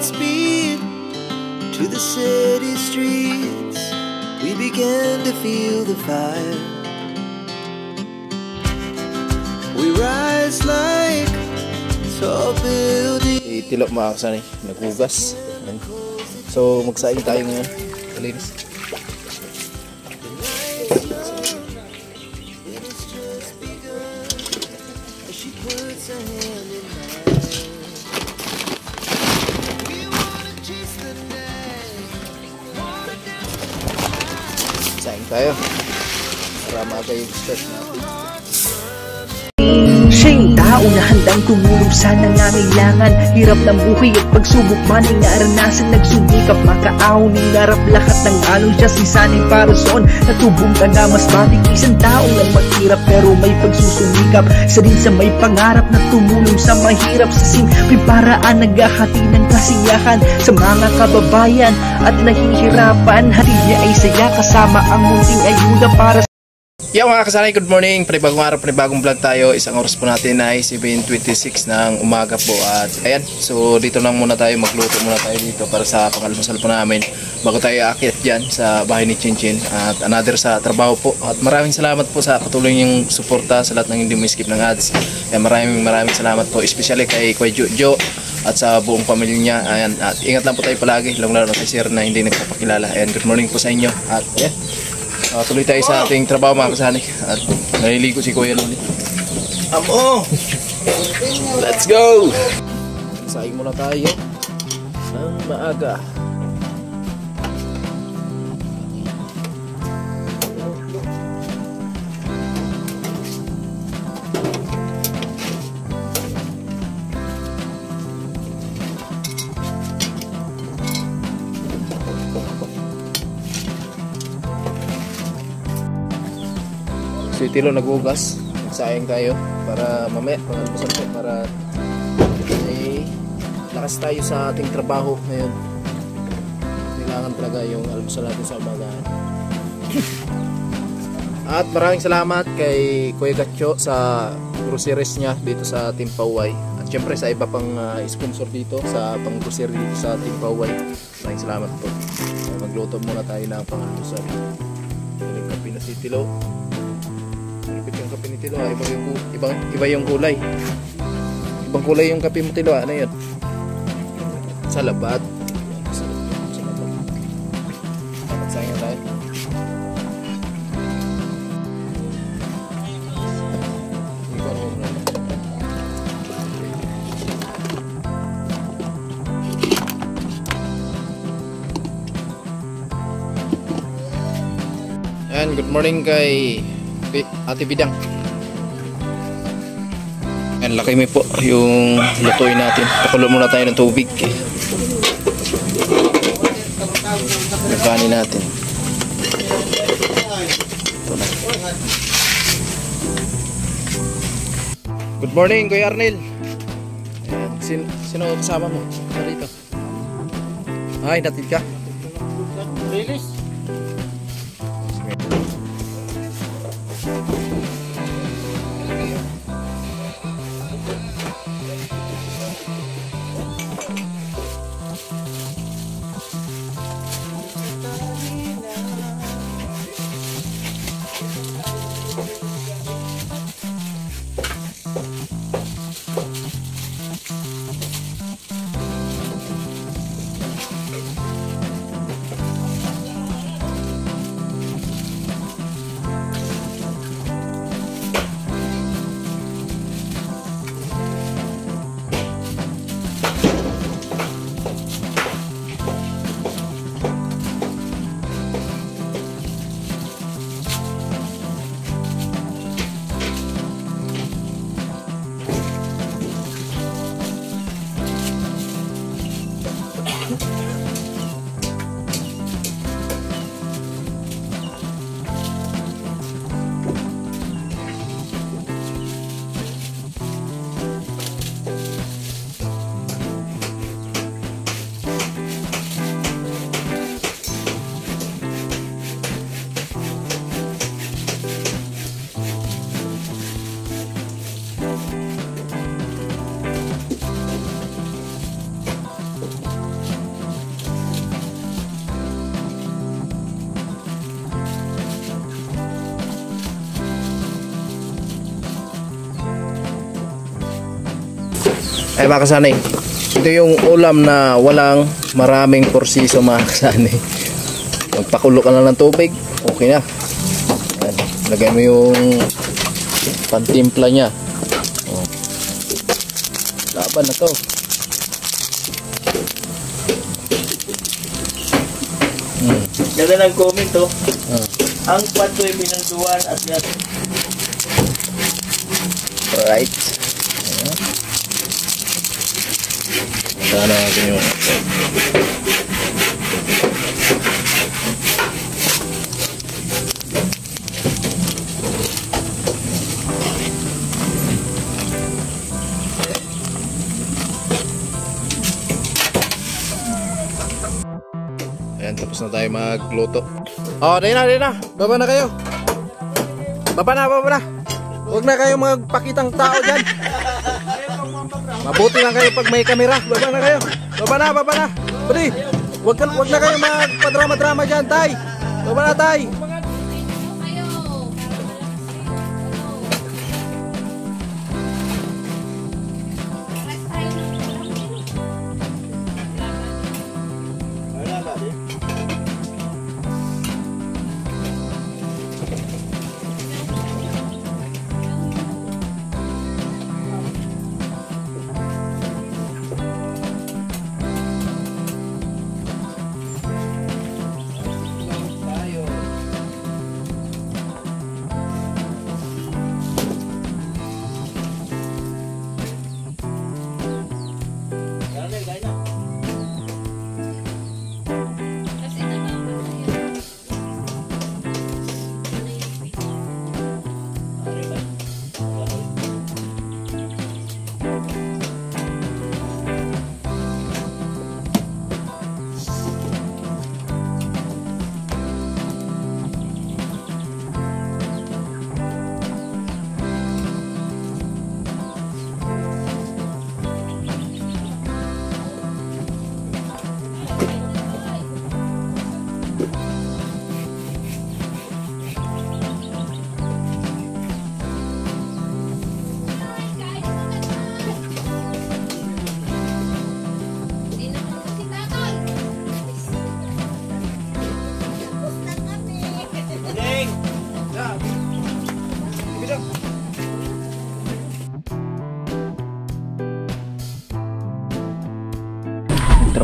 Godspeed to the city streets. We began to feel the fire. We rise like tall buildings. Itilok mga kasani, naghugas. So magsaing tayo ngayon. Kalinis. Saing tayo para maaga yung stress natin. Siya yung tao na handang tumulong sa nangangailangan. Hirap ng buhay at pagsubok man ay naranasan. Nagsumikap makaaon, hinarap lahat ng alon. Siya si sanay para soon, natubong ka na mas matik. Isang tao lang maghirap pero may pagsusumikap. Isa din sa may pangarap na tumulong sa mahirap. Sa simpleng paraan naghahati ng kasiyahan sa mga kababayan at nahihirapan. Hati niya ay saya kasama ang munting ayuda para Yo mga kasanay, good morning. Panibagong araw, panibagong vlog tayo. Isang oras po natin ay 7:26 ng umaga po. At ayan, so dito lang muna tayo, magluto muna tayo dito para sa pangalmusal po namin bago tayo aakyat dyan sa bahay ni Chinchin. At another sa trabaho po. At maraming salamat po sa patuloy niyong suporta sa lahat ng hindi mo skip ng ads. Ayan, maraming salamat po, especially kay Kuya Jojo at sa buong pamilya niya. Ayan, at ingat lang po tayo palagi, lalo kay Sir na hindi nagpapakilala. Ayan, good morning po sa inyo. At ayan, tuloy tayo sa ating trabaho mga kasani. At naliligo si Kuya Luli. Amo! Let's go! Saing muna tayo ng maaga. So itilo naghugas, sayang tayo para mamaya pangalmusal po para ay lakas tayo sa ating trabaho ngayon. Kailangan talaga yung almusal natin sa umagahan. At maraming salamat kay Kuya Gatcho sa groceries niya dito sa Timpaway. At syempre sa iba pang sponsor dito sa pang grocery dito sa Timpaway. Maraming salamat po. Magluto muna tayo ng pangalmusal. Yung kape na si Tilo. Yung kape ni Tilo, iba yung kulay. Ibang kulay yung kape mo, Tilo. Ano yun? Salabat. Sayang tayo. And good morning kay Ate Bidang. Yan, laki mo po yung lutuin natin. Pakulo muna tayo ng tubig. Yung kanin natin. Ito na. Good morning, Kuya Arnel. Ayan, sino kasama mo? Dito. Ay, natin ka? Release. Ay mga kasanay, ito yung ulam na walang maraming porsiso mga kasanay. Magpakulo ka lang ng tubig, okay na. Ayan. Lagay mo yung pantimpla niya. Oh. Laban na to. Ganda ng comment to. Ang patoy pinanduan at yan. Alright. Sana natin yung ayan, tapos na tayo magluto. Oh, dahil na. Baba na kayo. Baba na. Huwag na kayo magpakitang tao dyan. Mabuti lang kayo pag may kamera. Baba na kayo. Baba na. Pwede. Huwag na kayo magpadrama-drama dyan, tay. Baba na, tay.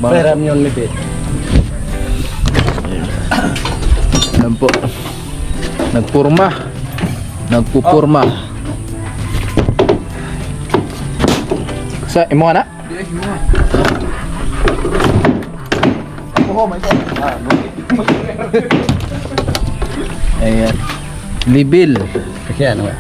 Pera yung libit. Ayan po. Nagpupurma. Sa imo na? Oh my God. Ayan. Libil. Kaya ano ba?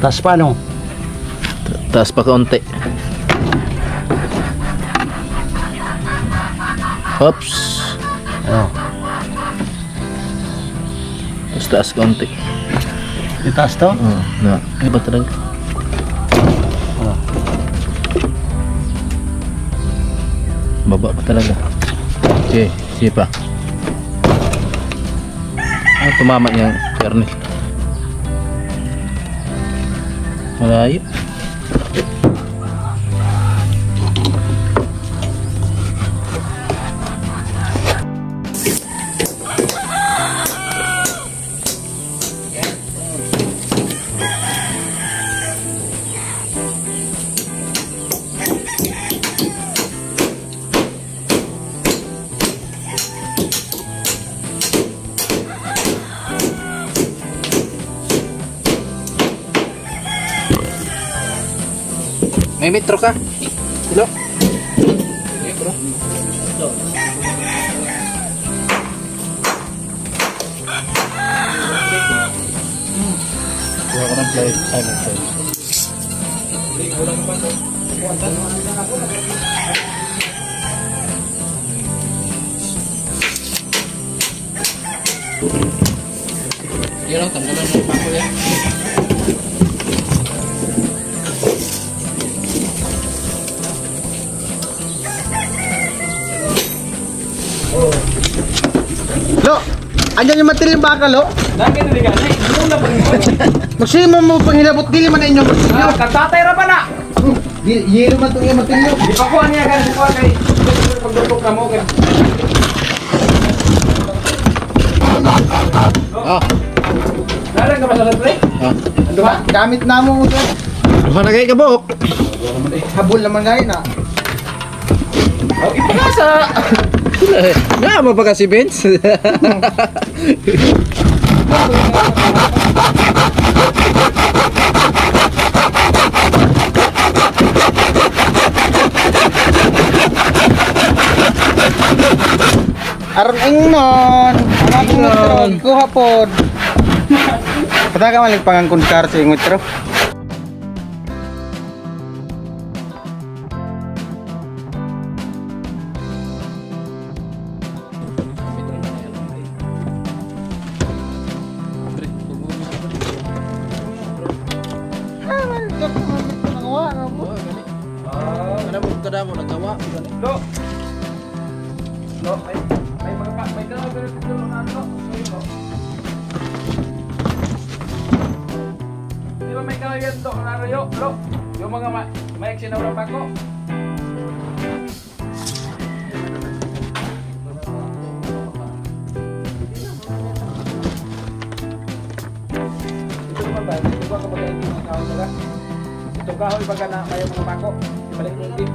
Tas paano? Taas pa kaunti. Oops. Oh. Taas kaunti. Itaas to? Oh, na. Ay ba talaga? Oh. Baba pa talaga. Okay, sige pa. Ah, tumama niyang kernel. Malayo. May metro ka? Hello? Metro? Kuha ka ng flight. Ay, ng flight. Yan lang, tanggalan mo pa ko yan. Lo! Andiyan yung matiling bakal, oh. Lagi na ligan. Ay, muna pa rin. Magsima mo panghilabot, dili man na inyong matilyo. Katatay ra ba na? Yelo man itong matilyo. Di pa kuha niya ka. Di pa kay pagdutok ka mo. Ah. Larang ka ba sa pre? Ano ba? Gamit na mo, sir. Duha na kayo kabok. Habol naman ngayon, ah. Oh, ipagasa. Nga ba kasi Vince? Aron ingnon. Aron ingnon. Kuha po. Pata ka malik pangangkon kar sa ingwitro. Kada mo nagawa. Lo. Lo, may mga may dalawa dito na ano. Di ba may kalagyan to na rayo? Lo. Yung mga may sinawra pa ko. Ito naman ba? Ito ba kapag hindi mga kahoy nila? Ito kahoy baga na kayo mga pako. Balik mo din.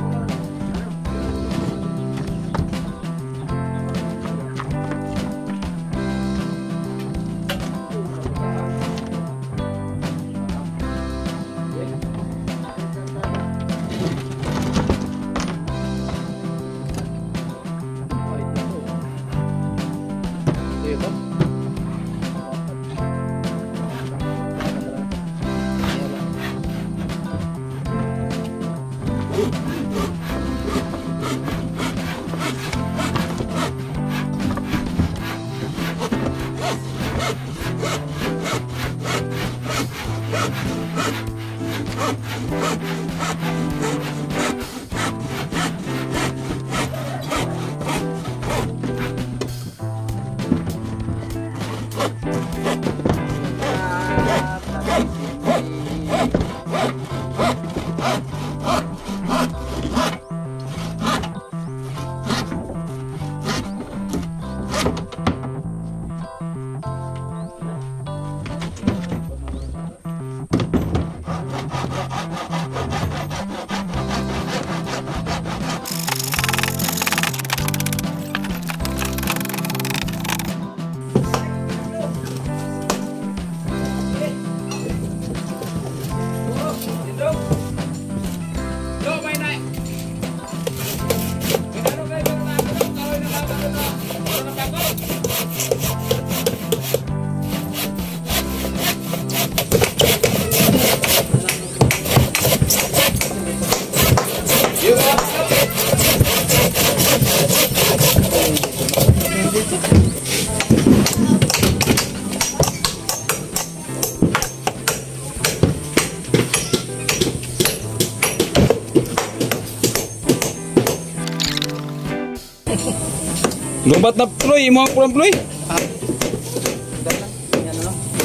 Lubat na ploy, mga pulang ploy.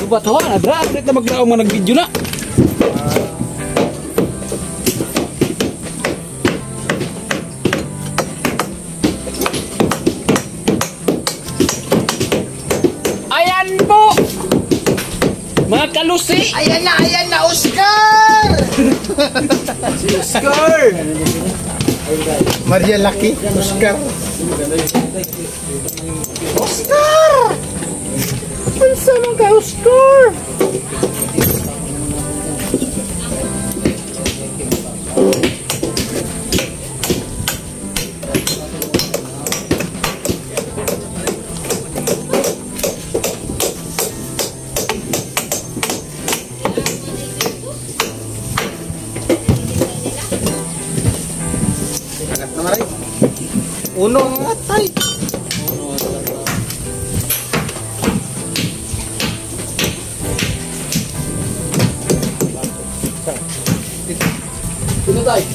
Lubat ho, nadra. Update na magdaong mga nag-video na. Ayan po! Mga kalusi! Ayan na, Oscar! Si Oscar! Maria Lucky, Oscar. Oscar! Pansa man ka, Oscar? Uno nga tay.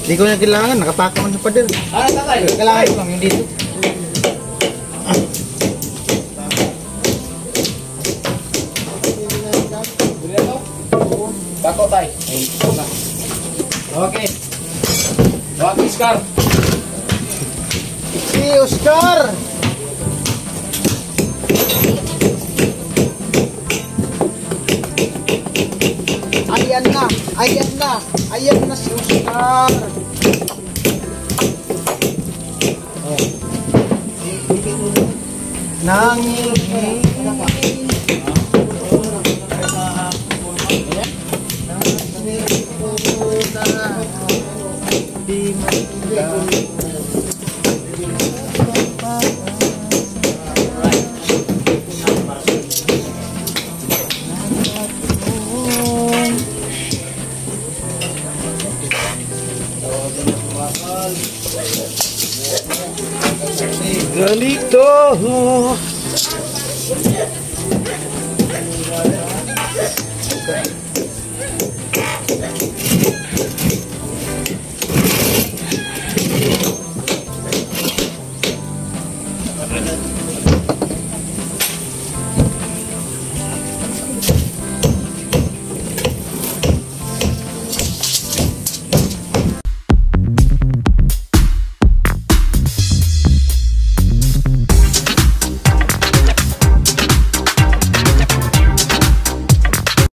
Hindi ko na kailangan, nakapaka man sa pader. Kailangan ko lang yung dito. pako tay. Okay. Okay, Oscar. Si Oscar! Ayan na! Ayan na! Ayan na si Oscar! Ganito!